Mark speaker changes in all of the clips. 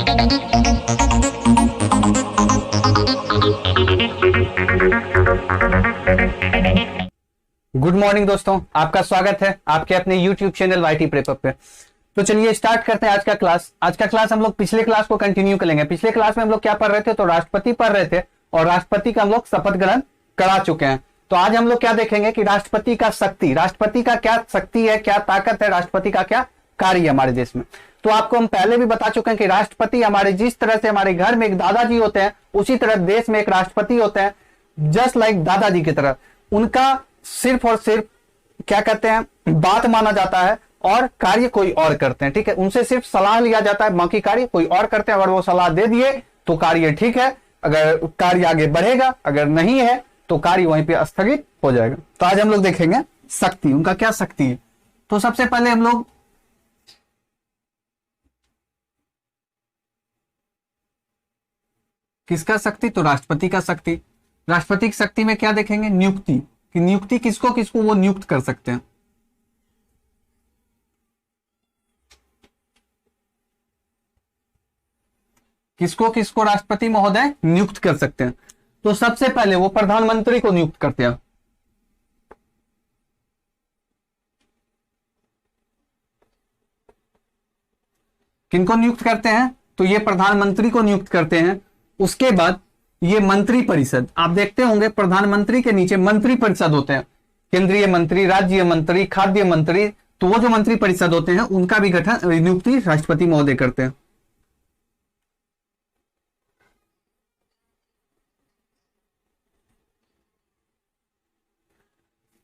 Speaker 1: Good morning दोस्तों, आपका स्वागत है आपके अपने YouTube चैनल वाईटी प्रेपअप पे। तो चलिए स्टार्ट करते हैं आज का क्लास। आज का क्लास हम लोग पिछले क्लास को कंटिन्यू करेंगे। पिछले क्लास में हम लोग क्या पढ़ रहे थे, तो राष्ट्रपति पढ़ रहे थे और राष्ट्रपति का हम लोग शपथ ग्रहण करा चुके हैं। तो आज हम लोग क्या देखेंगे कि राष्ट्रपति का शक्ति, राष्ट्रपति का क्या शक्ति है, क्या ताकत है, राष्ट्रपति का क्या कार्य है हमारे देश में। तो आपको हम पहले भी बता चुके हैं कि राष्ट्रपति हमारे, जिस तरह से हमारे घर में एक दादाजी होते हैं, उसी तरह देश में एक राष्ट्रपति होते हैं, जस्ट लाइक दादाजी की तरह। उनका सिर्फ और सिर्फ क्या कहते हैं, बात माना जाता है और कार्य कोई और करते हैं। ठीक है, उनसे सिर्फ सलाह लिया जाता है, बाकी कार्य कोई और करते हैं। अगर वो सलाह दे दिए तो कार्य ठीक है, अगर कार्य आगे बढ़ेगा, अगर नहीं है तो कार्य वहीं पे स्थगित हो जाएगा। तो आज हम लोग देखेंगे शक्ति, उनका क्या शक्ति है। तो सबसे पहले हम लोग किसका शक्ति, तो राष्ट्रपति का शक्ति। राष्ट्रपति की शक्ति में क्या देखेंगे, नियुक्ति, कि नियुक्ति किसको किसको वो नियुक्त कर सकते हैं। किसको किसको राष्ट्रपति महोदय नियुक्त कर सकते हैं। तो सबसे पहले वो प्रधानमंत्री को नियुक्त करते हैं। किनको नियुक्त करते हैं, तो ये प्रधानमंत्री को नियुक्त करते हैं। उसके बाद ये मंत्री परिषद, आप देखते होंगे प्रधानमंत्री के नीचे मंत्री परिषद होते हैं, केंद्रीय मंत्री, राज्य मंत्री, खाद्य मंत्री। तो वो जो मंत्री परिषद होते हैं उनका भी गठन, नियुक्ति राष्ट्रपति महोदय करते हैं।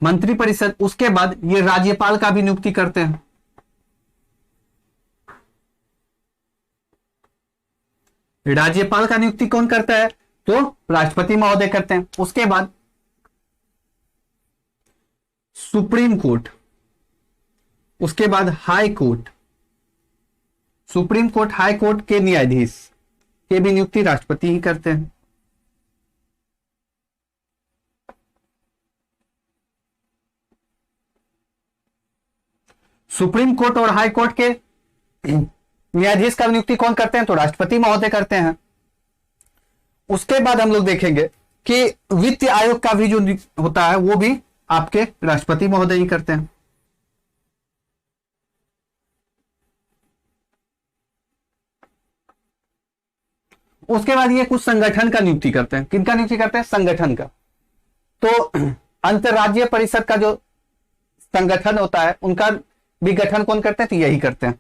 Speaker 1: मंत्री परिषद, उसके बाद ये राज्यपाल का भी नियुक्ति करते हैं। राज्यपाल का नियुक्ति कौन करता है, तो राष्ट्रपति महोदय करते हैं। उसके बाद सुप्रीम कोर्ट, उसके बाद high court, supreme court, high court के न्यायाधीश के भी नियुक्ति राष्ट्रपति ही करते हैं। सुप्रीम कोर्ट और हाई कोर्ट के न्यायाधीश का नियुक्ति कौन करते हैं, तो राष्ट्रपति महोदय करते हैं। उसके बाद हम लोग देखेंगे कि वित्त आयोग का भी जो होता है वो भी आपके राष्ट्रपति महोदय ही करते हैं। उसके बाद ये कुछ संगठन का नियुक्ति करते हैं। किनका नियुक्ति करते हैं, संगठन का। तो अंतरराज्यीय परिषद का जो संगठन होता है उनका भी गठन कौन करते हैं, तो यही करते हैं।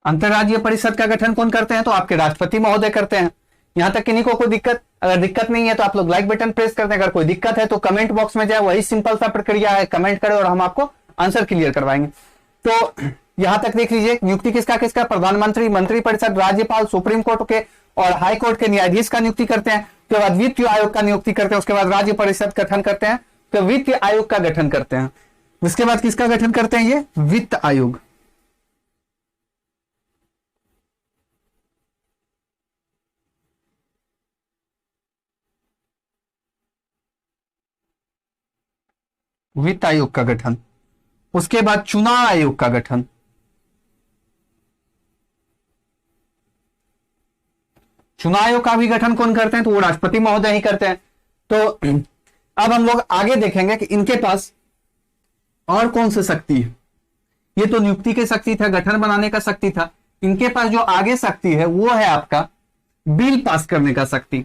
Speaker 1: अंतरराज्यीय परिषद का गठन कौन करते हैं, तो आपके राष्ट्रपति महोदय करते हैं। यहां तक किन्हीं को कोई दिक्कत, अगर दिक्कत नहीं है तो आप लोग लाइक बटन प्रेस करते हैं। अगर कोई दिक्कत है तो कमेंट बॉक्स में जाए, वही सिंपल सा प्रक्रिया है, कमेंट करें और हम आपको आंसर क्लियर करवाएंगे। तो यहां तक देख लीजिए, नियुक्ति किसका किसका, प्रधानमंत्री, मंत्री परिषद, राज्यपाल, सुप्रीम कोर्ट के और हाई कोर्ट के न्यायाधीश का नियुक्ति करते हैं। उसके बाद वित्त आयोग का नियुक्ति करते हैं। उसके बाद राज्य परिषद गठन करते हैं, तो वित्त आयोग का गठन करते हैं। उसके बाद किसका गठन करते हैं, ये वित्त आयोग। वित्त आयोग का गठन। उसके बाद चुनाव आयोग का गठन। चुनाव आयोग का भी गठन कौन करते हैं, तो वो राष्ट्रपति महोदय ही करते हैं। तो अब हम लोग आगे देखेंगे कि इनके पास और कौन सी शक्ति है। ये तो नियुक्ति की शक्ति था, गठन बनाने का शक्ति था। इनके पास जो आगे शक्ति है वो है आपका बिल पास करने का शक्ति।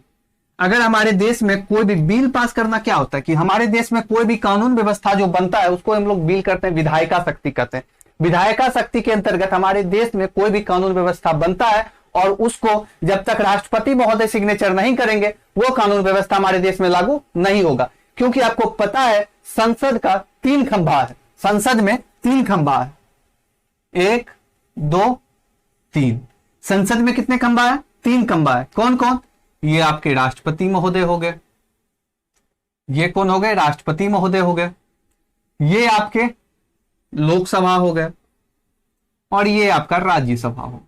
Speaker 1: अगर हमारे देश में कोई भी बिल पास करना, क्या होता है कि हमारे देश में कोई भी कानून व्यवस्था जो बनता है उसको हम लोग बिल करते हैं, विधायिका शक्ति कहते हैं। विधायिका शक्ति के अंतर्गत हमारे देश में कोई भी कानून व्यवस्था बनता है और उसको जब तक राष्ट्रपति महोदय सिग्नेचर नहीं करेंगे वो कानून व्यवस्था हमारे देश में लागू नहीं होगा। क्योंकि आपको पता है संसद का 3 खंभा है, संसद में 3 खंभा है, 1 2 3। संसद में कितने खंभा है, 3 खंभा है। कौन कौन, ये आपके राष्ट्रपति महोदय हो गए, ये कौन हो गए, राष्ट्रपति महोदय हो गए, ये आपके लोकसभा हो गए और ये आपका राज्यसभा हो।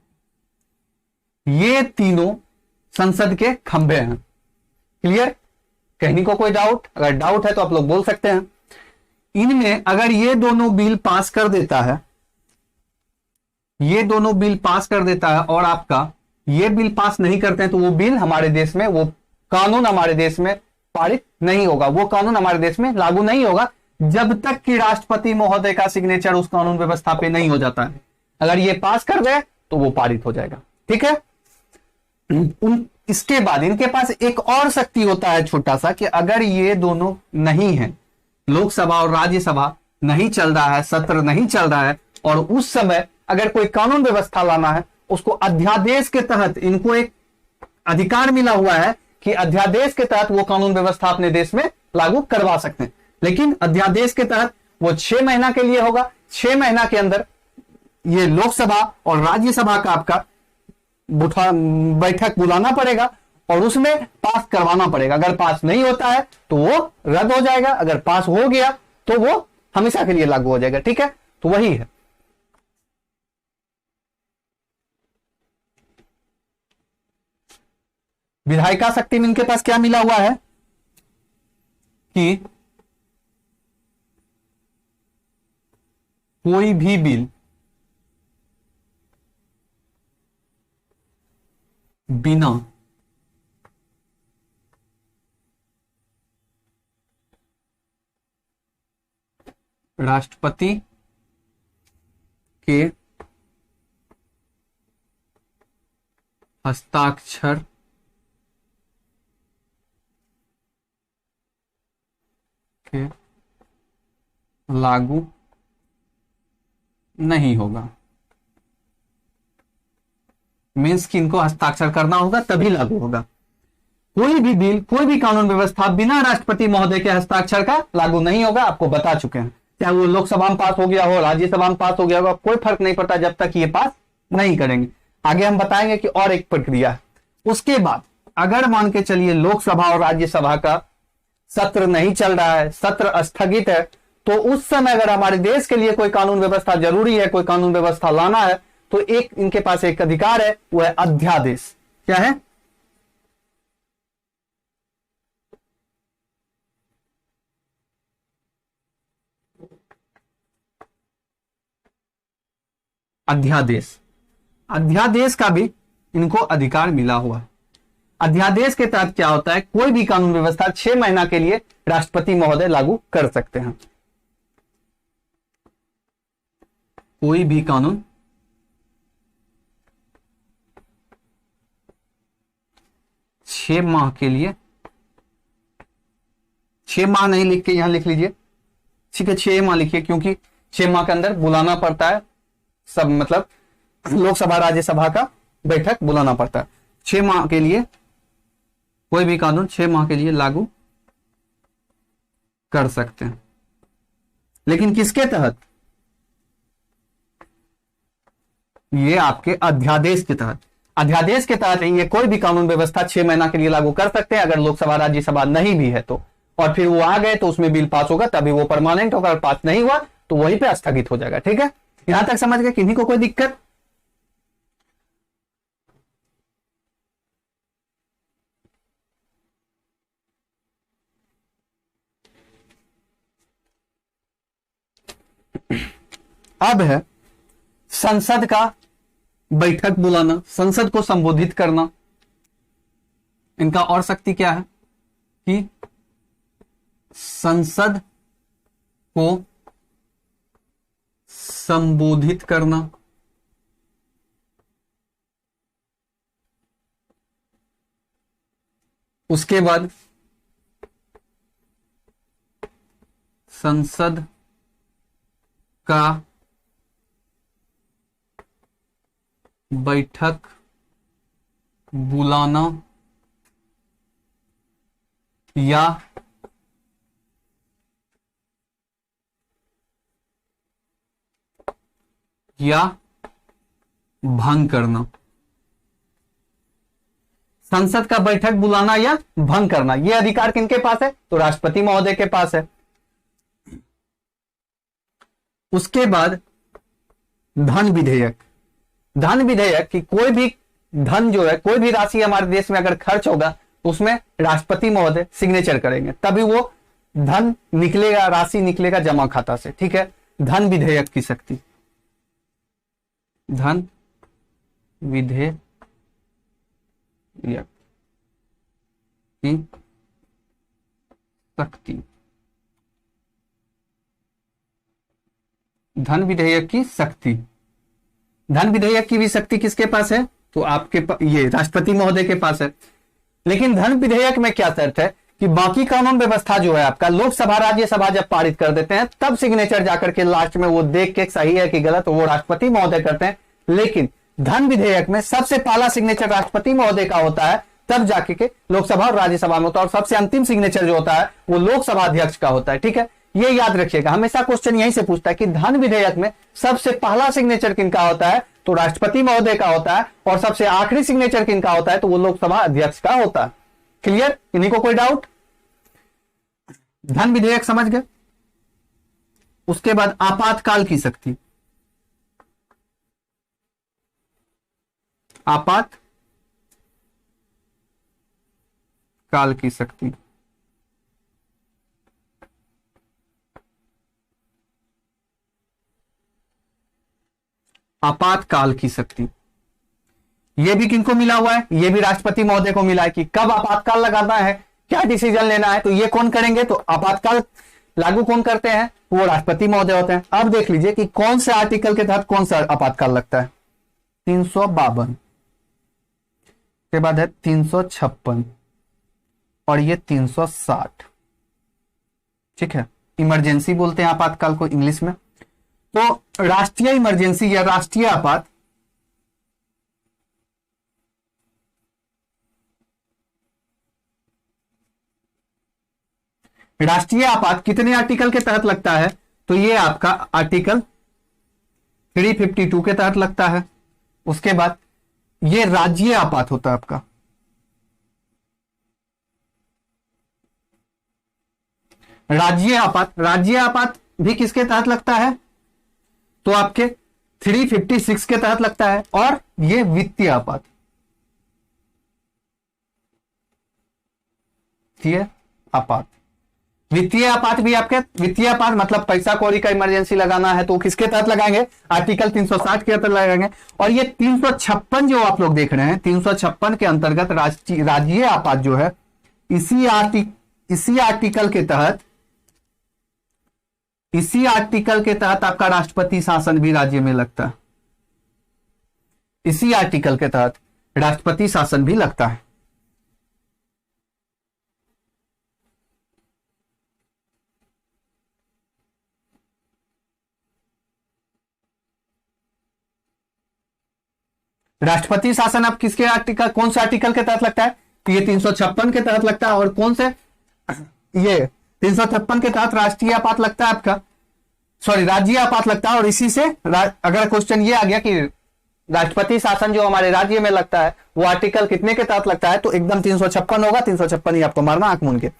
Speaker 1: ये तीनों संसद के खंभे हैं। क्लियर? कहीं को कोई डाउट? अगर डाउट है तो आप लोग बोल सकते हैं। इनमें अगर ये दोनों बिल पास कर देता है, ये दोनों बिल पास कर देता है और आपका ये बिल पास नहीं करते हैं, तो वो बिल हमारे देश में, वो कानून हमारे देश में पारित नहीं होगा, वो कानून हमारे देश में लागू नहीं होगा जब तक कि राष्ट्रपति महोदय का सिग्नेचर उस कानून व्यवस्था पे नहीं हो जाता है। अगर ये पास कर दे तो वो पारित हो जाएगा। ठीक है? इसके बाद इनके पास एक और शक्ति होता है छोटा सा, कि अगर ये दोनों नहीं है, लोकसभा और राज्यसभा नहीं चल रहा है, सत्र नहीं चल रहा है, और उस समय अगर कोई कानून व्यवस्था लाना है, उसको अध्यादेश के तहत इनको एक अधिकार मिला हुआ है कि अध्यादेश के तहत वो कानून व्यवस्था अपने देश में लागू करवा सकते हैं। लेकिन अध्यादेश के तहत वो 6 महीना के लिए होगा। 6 महीना के अंदर ये लोकसभा और राज्यसभा का आपका बैठक बुलाना पड़ेगा और उसमें पास करवाना पड़ेगा। अगर पास नहीं होता है तो वो रद्द हो जाएगा, अगर पास हो गया तो वो हमेशा के लिए लागू हो जाएगा। ठीक है? तो वही है। विधायिका शक्ति में इनके पास क्या मिला हुआ है कि कोई भी बिल बिना राष्ट्रपति के हस्ताक्षर के लागू नहीं होगा। मीन्स कि इनको हस्ताक्षर करना होगा तभी लागू होगा। कोई भी बिल, कोई भी कानून व्यवस्था बिना राष्ट्रपति महोदय के हस्ताक्षर का लागू नहीं होगा। आपको बता चुके हैं, चाहे वो लोकसभा में पास हो गया हो, राज्यसभा में पास हो गया होगा, कोई फर्क नहीं पड़ता जब तक ये पास नहीं करेंगे। आगे हम बताएंगे कि और एक प्रक्रिया है। उसके बाद अगर मान के चलिए लोकसभा और राज्यसभा का सत्र नहीं चल रहा है, सत्र स्थगित है, तो उस समय अगर हमारे देश के लिए कोई कानून व्यवस्था जरूरी है, कोई कानून व्यवस्था लाना है, तो एक इनके पास एक अधिकार है, वो है अध्यादेश। क्या है? अध्यादेश। अध्यादेश का भी इनको अधिकार मिला हुआ है। अध्यादेश के तहत क्या होता है, कोई भी कानून व्यवस्था 6 महीना के लिए राष्ट्रपति महोदय लागू कर सकते हैं। कोई भी कानून 6 माह के लिए, 6 माह नहीं लिख के यहां लिख लीजिए, ठीक है, 6 माह लिखिए, क्योंकि 6 माह के अंदर बुलाना पड़ता है सब, मतलब लोकसभा राज्यसभा का बैठक बुलाना पड़ता है। 6 माह के लिए कोई भी कानून 6 माह के लिए लागू कर सकते हैं। लेकिन किसके तहत? ये आपके अध्यादेश के तहत। अध्यादेश के तहत ये कोई भी कानून व्यवस्था 6 महीना के लिए लागू कर सकते हैं, अगर लोकसभा राज्यसभा नहीं भी है तो। और फिर वो आ गए तो उसमें बिल पास होगा तभी वो परमानेंट होगा, और पास नहीं हुआ तो वहीं पे स्थगित हो जाएगा। ठीक है? यहां तक समझ गए? किन्हीं को कोई दिक्कत? अब है संसद का बैठक बुलाना, संसद को संबोधित करना। इनका और शक्ति क्या है कि संसद को संबोधित करना, उसके बाद संसद का बैठक बुलाना या भंग करना। संसद का बैठक बुलाना या भंग करना, यह अधिकार किनके पास है? तो राष्ट्रपति महोदय के पास है। उसके बाद धन विधेयक। धन विधेयक कि कोई भी धन जो है, कोई भी राशि हमारे देश में अगर खर्च होगा तो उसमें राष्ट्रपति महोदय सिग्नेचर करेंगे, तभी वो धन निकलेगा, राशि निकलेगा जमा खाता से। ठीक है, धन विधेयक की शक्ति, धन विधेयक की शक्ति, धन विधेयक की शक्ति। धन विधेयक की भी शक्ति किसके पास है? तो आपके ये राष्ट्रपति महोदय के पास है। लेकिन धन विधेयक में क्या शर्त है कि बाकी कानून व्यवस्था जो है आपका, लोकसभा राज्यसभा जब पारित कर देते हैं तब सिग्नेचर जाकर के लास्ट में वो देख के सही है कि गलत, वो राष्ट्रपति महोदय करते हैं। लेकिन धन विधेयक में सबसे पहला सिग्नेचर राष्ट्रपति महोदय का होता है, तब जाके के लोकसभा और राज्यसभा में होता है, और सबसे अंतिम सिग्नेचर जो होता है वो लोकसभा अध्यक्ष का होता है। ठीक है, ये याद रखिएगा, हमेशा क्वेश्चन यहीं से पूछता है कि धन विधेयक में सबसे पहला सिग्नेचर किनका होता है? तो राष्ट्रपति महोदय का होता है, और सबसे आखिरी सिग्नेचर किनका होता है? तो वो लोकसभा अध्यक्ष का होता है। क्लियर? इन्हीं को कोई डाउट? धन विधेयक समझ गए। उसके बाद आपातकाल की शक्ति, आपातकाल की शक्ति, आपातकाल की शक्ति, यह भी किनको मिला हुआ है? यह भी राष्ट्रपति महोदय को मिला है कि कब आपातकाल लगाना है, क्या डिसीजन लेना है, तो ये कौन करेंगे? तो आपातकाल लागू कौन करते हैं? वो राष्ट्रपति महोदय होते हैं। अब देख लीजिए कि कौन से आर्टिकल के तहत कौन सा आपातकाल लगता है। 352 के बाद है 356 और ये 360। ठीक है, इमरजेंसी बोलते हैं आपातकाल को इंग्लिश में। तो राष्ट्रीय इमरजेंसी या राष्ट्रीय आपात, राष्ट्रीय आपात कितने आर्टिकल के तहत लगता है? तो ये आपका आर्टिकल 352 के तहत लगता है। उसके बाद ये राज्य आपात होता है आपका, राज्य आपात। राज्य आपात भी किसके तहत लगता है? तो आपके 356 के तहत लगता है। और ये वित्तीय आपात, वित्तीय आपात, वित्तीय आपात भी आपके, वित्तीय आपात मतलब पैसा कौड़ी का इमरजेंसी लगाना है तो किसके तहत लगाएंगे? आर्टिकल 360 के तहत लगाएंगे। और ये 356 जो आप लोग देख रहे हैं, 356 के अंतर्गत राज्य आपात जो है, इसी आर्टिकल के तहत, इसी आर्टिकल के तहत आपका राष्ट्रपति शासन भी राज्य में लगता है। इसी आर्टिकल के तहत राष्ट्रपति शासन भी लगता है। राष्ट्रपति शासन अब किसके आर्टिकल, कौन से आर्टिकल के तहत लगता है? तो ये 356 के तहत लगता है। और कौन से? ये 356 के तहत राष्ट्रीय आपात लगता है आपका, सॉरी राज्य आपात लगता है। और इसी से अगर क्वेश्चन ये आ गया कि राष्ट्रपति शासन जो हमारे राज्य में लगता है वो आर्टिकल कितने के तहत लगता है, तो एकदम 356 होगा। 356 ही आपको मारना आंख मूंद के।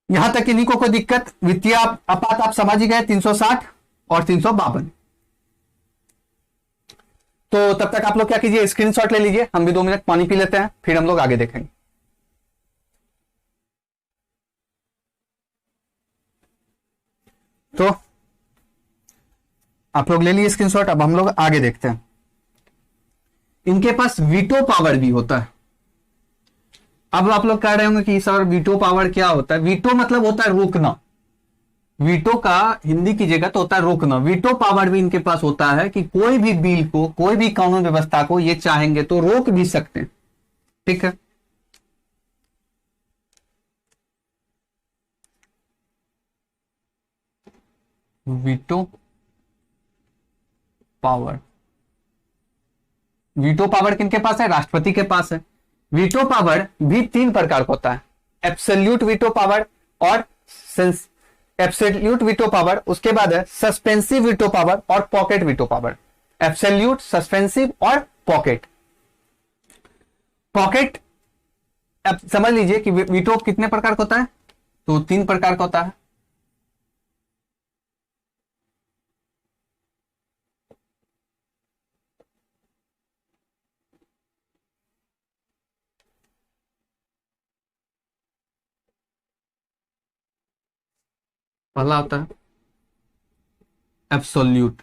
Speaker 1: यहां तक इन्हीं को कोई दिक्कत? वित्तीय आपात आप समझ ही गए, 360 और 352। तो तब तक आप लोग क्या कीजिए, स्क्रीनशॉट ले लीजिए, हम भी 2 मिनट पानी पी लेते हैं, फिर हम लोग आगे देखेंगे। तो आप लोग ले लिए स्क्रीनशॉट, अब हम लोग आगे देखते हैं। इनके पास वीटो पावर भी होता है। अब आप लोग कह रहे होंगे कि सर वीटो पावर क्या होता है? वीटो मतलब होता है रोकना। वीटो का हिंदी की जगह तो होता है रोकना। वीटो पावर भी इनके पास होता है कि कोई भी बिल को, कोई भी कानून व्यवस्था को ये चाहेंगे तो रोक भी सकते हैं। ठीक है, वीटो पावर, वीटो पावर किनके पास है? राष्ट्रपति के पास है। वीटो पावर भी 3 प्रकार का होता है, एब्सोल्यूट वीटो पावर और एब्सोल्यूट वीटो पावर, उसके बाद है सस्पेंसिव वीटो पावर और pocket veto power. Absolute, suspensive और पॉकेट। पॉकेट अब समझ लीजिए कि वीटो कितने प्रकार का होता है? तो 3 प्रकार का होता है। पहला होता है एब्सोल्यूट।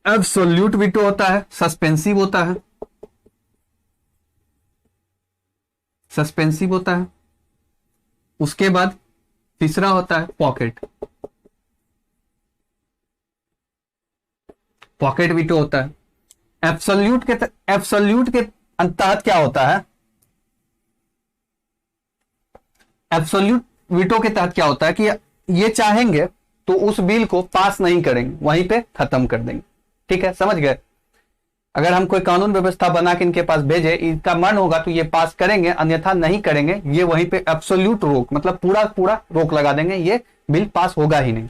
Speaker 1: एब्सोल्यूट वीटो होता है, सस्पेंसिव होता है, सस्पेंसिव होता है। उसके बाद तीसरा होता है पॉकेट, पॉकेट वीटो होता है। एब्सोल्यूट के तहत क्या होता है, एब्सोल्यूट वीटो के तहत क्या होता है कि ये चाहेंगे तो उस बिल को पास नहीं करेंगे, वहीं पे खत्म कर देंगे। ठीक है, समझ गए। अगर हम कोई कानून व्यवस्था बना के इनके पास भेजे, इनका मन होगा तो ये पास करेंगे, अन्यथा नहीं करेंगे। ये वहीं पे एब्सोल्यूट रोक, मतलब पूरा पूरा रोक लगा देंगे, ये बिल पास होगा ही नहीं।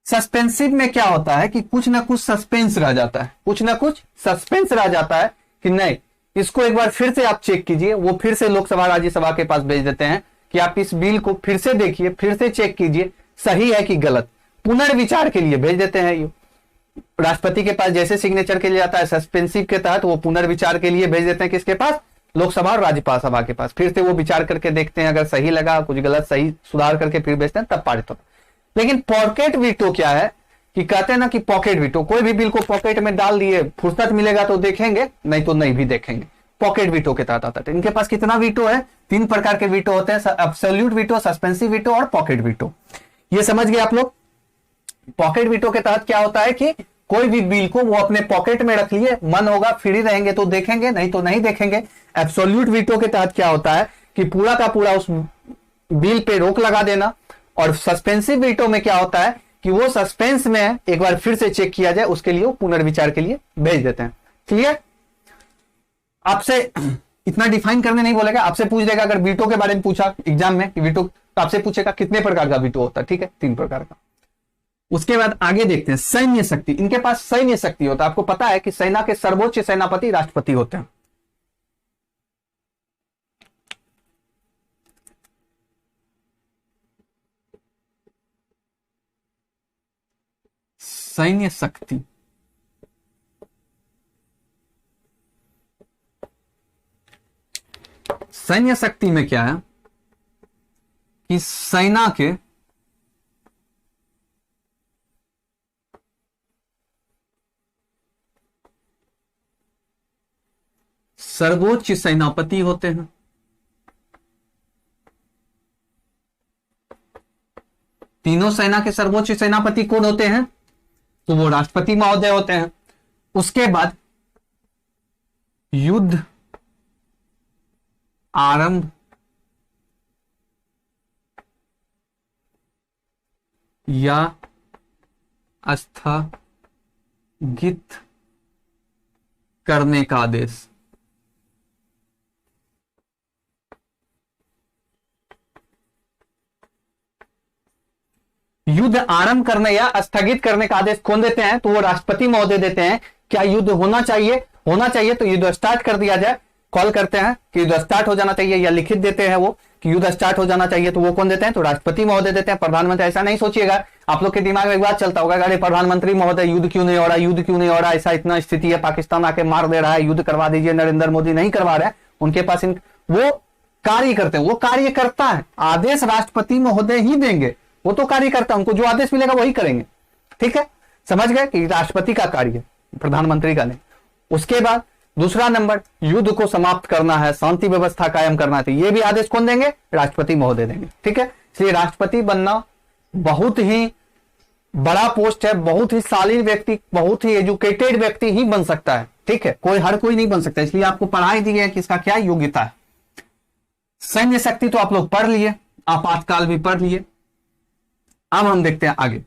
Speaker 1: सस्पेंसिव में क्या होता है कि कुछ ना कुछ सस्पेंस रह जाता है, कुछ ना कुछ सस्पेंस रह जाता है कि नहीं, इसको एक बार फिर से आप चेक कीजिए। वो फिर से लोकसभा राज्यसभा के पास भेज देते हैं कि आप इस बिल को फिर से देखिए, फिर से चेक कीजिए, सही है कि गलत, पुनर्विचार के लिए भेज देते हैं। ये राष्ट्रपति के पास जैसे सिग्नेचर के लिए जाता है सस्पेंसिव के तहत, वो पुनर्विचार के लिए भेज देते हैं किसके पास, लोकसभा और राज्यसभा के पास। फिर से वो विचार करके देखते हैं, अगर सही लगा, कुछ गलत सही सुधार करके फिर भेजते हैं, तब पारित होता है। लेकिन पॉकेट वीटो क्या है कि कहते हैं ना कि पॉकेट वीटो, कोई भी बिल को पॉकेट में डाल दिए, फुर्सत मिलेगा तो देखेंगे, नहीं तो नहीं भी देखेंगे। पॉकेट वीटो के तहत आता है। इनके पास कितना वीटो है, 3 प्रकार के वीटो होते हैं, एब्सोल्यूट वीटो, सस्पेंसिव वीटो और पॉकेट वीटो। ये समझ गए आप लोग। पॉकेट वीटो के तहत क्या होता है कि कोई भी बिल को वो अपने पॉकेट में रख लिए, मन होगा फ्री रहेंगे तो देखेंगे, नहीं तो नहीं देखेंगे। एब्सोल्यूट वीटो के तहत क्या होता है कि पूरा का पूरा उस बिल पे रोक लगा देना। और सस्पेंसिव वीटो में क्या होता है कि वो सस्पेंस में है, एक बार फिर से चेक किया जाए, उसके लिए वो पुनर्विचार के लिए भेज देते हैं। क्लियर। आपसे इतना डिफाइन करने नहीं बोलेगा, आपसे पूछ देगा अगर वीटो के बारे में पूछा एग्जाम में कि वीटो, तो आपसे पूछेगा कितने प्रकार का वीटो होता है। ठीक है, 3 प्रकार का। उसके बाद आगे देखते हैं सैन्य शक्ति। इनके पास सैन्य शक्ति होता है। आपको पता है कि सेना के सर्वोच्च सेनापति राष्ट्रपति होते हैं। सैन्य शक्ति, सैन्य शक्ति में क्या है कि सेना के सर्वोच्च सेनापति होते हैं। तीनों सेना के सर्वोच्च सेनापति कौन होते हैं, तो वो राष्ट्रपति महोदय होते हैं। उसके बाद युद्ध आरंभ या स्थगित करने का आदेश। युद्ध आरंभ करने या स्थगित करने का आदेश कौन देते हैं, तो वो राष्ट्रपति महोदय देते हैं। क्या युद्ध होना चाहिए, होना चाहिए तो युद्ध स्टार्ट कर दिया जाए, कॉल करते हैं कि युद्ध स्टार्ट हो जाना चाहिए, या लिखित देते हैं वो कि युद्ध स्टार्ट हो जाना चाहिए, तो वो कौन देते हैं, तो राष्ट्रपति महोदय देते हैं। प्रधानमंत्री, ऐसा नहीं सोचिएगा, आप लोग के दिमाग में एक बात चलता होगा, अरे प्रधानमंत्री महोदय युद्ध क्यों नहीं हो रहा, युद्ध क्यों नहीं हो रहा, ऐसा इतना स्थिति है, पाकिस्तान आके मार दे रहा है, युद्ध करवा दीजिए, नरेंद्र मोदी नहीं करवा रहे हैं। उनके पास वो कार्य करते हैं, वो कार्य करता है, आदेश राष्ट्रपति महोदय ही देंगे, वो तो कार्य करता है, उनको जो आदेश मिलेगा वही करेंगे। ठीक है, समझ गए कि राष्ट्रपति का कार्य, प्रधानमंत्री का नहीं। उसके बाद दूसरा नंबर, युद्ध को समाप्त करना है, शांति व्यवस्था कायम करना है, ये भी आदेश कौन देंगे, राष्ट्रपति महोदय देंगे। ठीक है, इसलिए राष्ट्रपति बनना बहुत ही बड़ा पोस्ट है, बहुत ही शालीन व्यक्ति, बहुत ही एजुकेटेड व्यक्ति ही बन सकता है। ठीक है, हर कोई नहीं बन सकता, इसलिए आपको पढ़ाई दी है कि इसका क्या योग्यता है। सैन्य शक्ति तो आप लोग पढ़ लिए, आपातकाल भी पढ़ लिए। अब हम देखते हैं आगे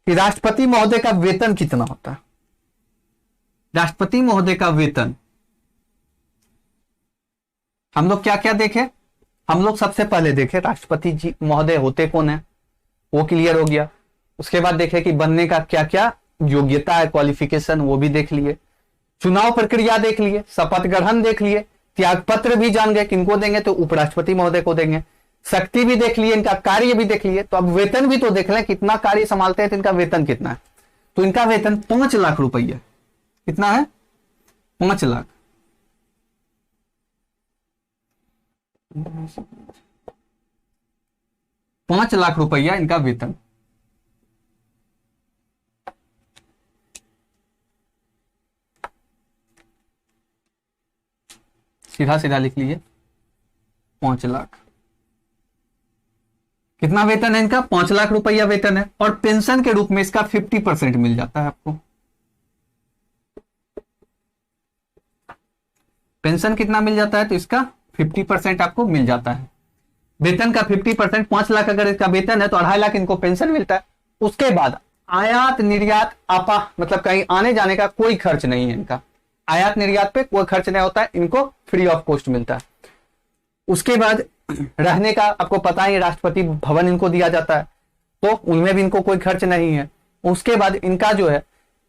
Speaker 1: कि राष्ट्रपति महोदय का वेतन कितना होता है। राष्ट्रपति महोदय का वेतन हम लोग क्या क्या देखे, हम लोग सबसे पहले देखे राष्ट्रपति जी महोदय होते कौन है, वो क्लियर हो गया। उसके बाद देखे कि बनने का क्या क्या योग्यता है, क्वालिफिकेशन, वो भी देख लिए। चुनाव प्रक्रिया देख लिए, शपथ ग्रहण देख लिए, त्याग पत्र भी जान गए किनको देंगे, तो उपराष्ट्रपति महोदय को देंगे। शक्ति भी देख लिए, इनका कार्य भी देख लिए, तो अब वेतन भी तो देख लें, कितना कार्य संभालते हैं तो इनका वेतन कितना है। तो इनका वेतन 5 लाख रुपया, कितना है, 5 लाख। ₹5 लाख इनका वेतन। सीधा सीधा लिख लीजिए 5 लाख। कितना वेतन है इनका? ₹5 लाख वेतन है, और पेंशन के रूप में इसका 50% मिल जाता है आपको। पेंशन कितना मिल जाता है? तो इसका 50% आपको मिल जाता है। वेतन का 50%, 5 लाख अगर इसका वेतन है तो 2.5 लाख इनको पेंशन मिलता है। उसके बाद आयात निर्यात आपा, मतलब कहीं आने जाने का कोई खर्च नहीं है इनका। आयात निर्यात पे कोई खर्च नहीं होता है, इनको फ्री ऑफ कॉस्ट मिलता है। उसके बाद रहने का आपको पता ही, राष्ट्रपति भवन इनको दिया जाता है, तो उनमें भी इनको कोई खर्च नहीं है। उसके बाद इनका जो है,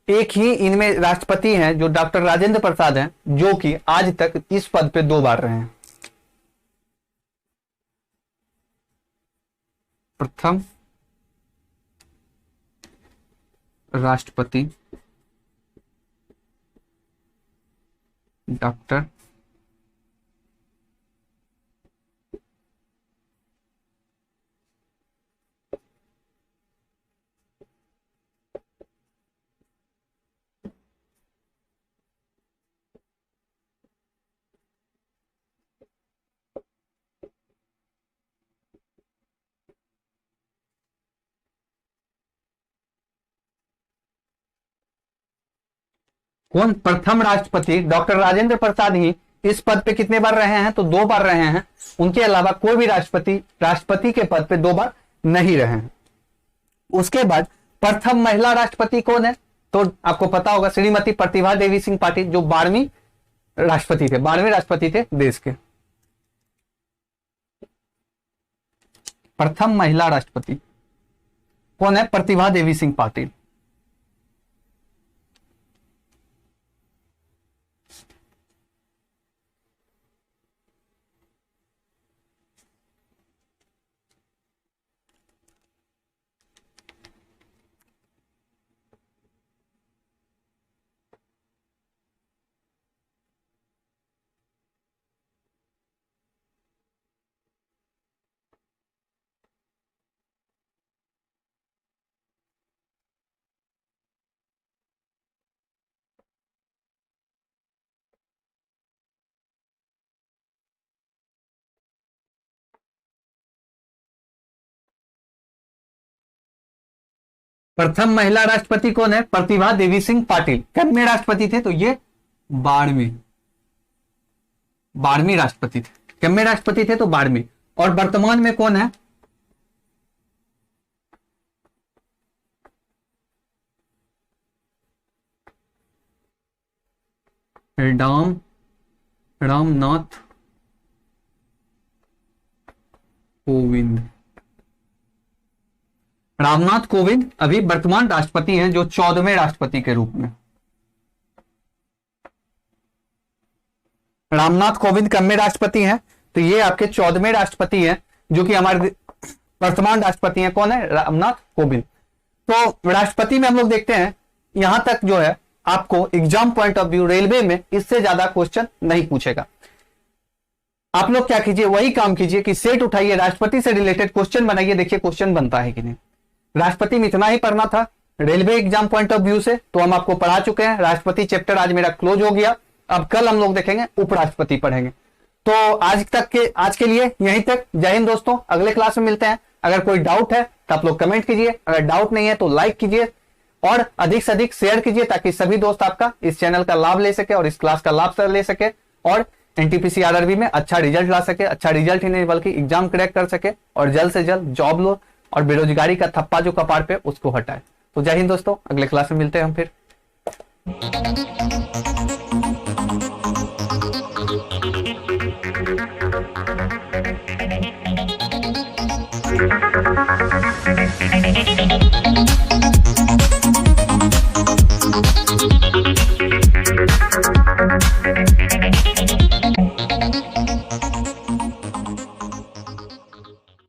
Speaker 1: एक ही इनमें राष्ट्रपति हैं जो डॉक्टर राजेंद्र प्रसाद हैं, जो कि आज तक इस पद पे 2 बार रहे हैं। प्रथम राष्ट्रपति डॉक्टर कौन? प्रथम राष्ट्रपति डॉक्टर राजेंद्र प्रसाद ही इस पद पे कितने बार रहे हैं? तो 2 बार रहे हैं। उनके अलावा कोई भी राष्ट्रपति के पद पे 2 बार नहीं रहे हैं। उसके बाद प्रथम महिला राष्ट्रपति कौन है? तो आपको पता होगा, श्रीमती प्रतिभा देवी सिंह पाटिल, जो 12वीं राष्ट्रपति थे देश के। प्रथम महिला राष्ट्रपति कौन है? प्रतिभा देवी सिंह पाटिल। प्रथम महिला राष्ट्रपति कौन है? प्रतिभा देवी सिंह पाटिल। कब में राष्ट्रपति थे? तो ये 12वीं राष्ट्रपति थे। कब में राष्ट्रपति थे? तो 12वीं। और वर्तमान में कौन है? रामनाथ कोविंद। रामनाथ कोविंद अभी वर्तमान राष्ट्रपति हैं, जो 14वें राष्ट्रपति के रूप में। रामनाथ कोविंद कब में राष्ट्रपति हैं? तो ये आपके 14वें राष्ट्रपति हैं, जो कि हमारे वर्तमान राष्ट्रपति हैं। कौन है? रामनाथ कोविंद। तो राष्ट्रपति में हम लोग देखते हैं, यहां तक जो है आपको exam point of view railway में इससे ज्यादा क्वेश्चन नहीं पूछेगा। आप लोग क्या कीजिए, वही काम कीजिए कि सेट उठाइए, राष्ट्रपति से रिलेटेड क्वेश्चन बनाइए, देखिए क्वेश्चन बनता है कि नहीं। राष्ट्रपति में इतना ही पढ़ना था railway exam point of view से, तो हम आपको पढ़ा चुके हैं। राष्ट्रपति चैप्टर आज मेरा क्लोज हो गया। अब कल हम लोग देखेंगे उपराष्ट्रपति पढ़ेंगे। तो आज के लिए यहीं तक। जय हिंद दोस्तों, अगले क्लास में मिलते हैं। अगर कोई डाउट है तो आप लोग कमेंट कीजिए, अगर डाउट नहीं है तो लाइक कीजिए और अधिक से अधिक शेयर कीजिए, ताकि सभी दोस्त आपका इस चैनल का लाभ ले सके और इस क्लास का लाभ ले सके और एनटीपीसी आरआरबी में अच्छा रिजल्ट ला सके। अच्छा रिजल्ट ही नहीं बल्कि एग्जाम क्रैक कर सके और जल्द से जल्द जॉब लो और बेरोजगारी का थप्पा जो कपार पे उसको हटाए। तो जय हिंद दोस्तों, अगले क्लास में मिलते हैं हम फिर।